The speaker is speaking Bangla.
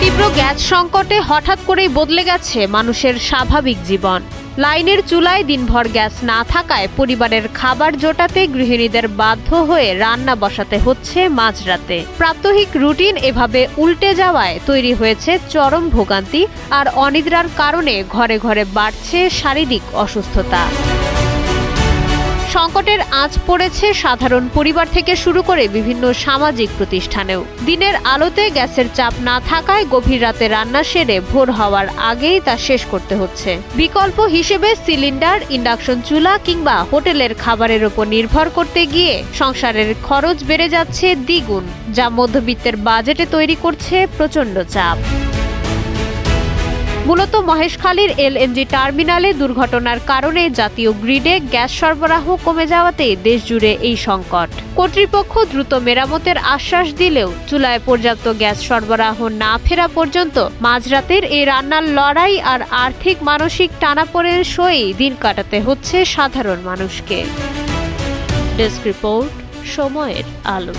তীব্র গ্যাস সংকটে হঠাৎ করেই বদলে গেছে মানুষের স্বাভাবিক জীবন। লাইনের চুলায় দিনভর গ্যাস না থাকায় পরিবারের খাবার জোটাতে গৃহিণীদের বাধ্য হয়ে রান্না বসাতে হচ্ছে মাঝরাতে। প্রাত্যহিক রুটিন এভাবে উল্টে যাওয়ায় তৈরি হয়েছে চরম ভোগান্তি, আর অনিদ্রার কারণে ঘরে ঘরে বাড়ছে শারীরিক অসুস্থতা। সংকটের আঁচ পড়েছে সাধারণ পরিবার থেকে শুরু করে বিভিন্ন সামাজিক প্রতিষ্ঠানেও। দিনের আলোতে গ্যাসের চাপ না থাকায় গভীর রাতে রান্না সেরে ভোর হওয়ার আগেই তা শেষ করতে হচ্ছে। বিকল্প হিসেবে সিলিন্ডার, ইন্ডাকশন চুলা কিংবা হোটেলের খাবারের উপর নির্ভর করতে গিয়ে সংসারের খরচ বেড়ে যাচ্ছে দ্বিগুণ, যা মধ্যবিত্তের বাজেটে তৈরি করছে প্রচণ্ড চাপ। মূলত মহেশখালীর এলএনজি টার্মিনালে দুর্ঘটনার কারণে জাতীয় গ্রিডে গ্যাস সরবরাহ কমে যাওয়াতে দেশজুড়ে এই সংকট। কর্তৃপক্ষ দ্রুত মেরামতের আশ্বাস দিলেও চুলায় পর্যাপ্ত গ্যাস সরবরাহ না ফেরা পর্যন্ত মাঝরাতের এই রান্নার লড়াই আর আর্থিক মানসিক টানাপোড়েন সয়েই দিন কাটাতে হচ্ছে সাধারণ মানুষকে। ডেস্ক রিপোর্ট, সময়ের আলো।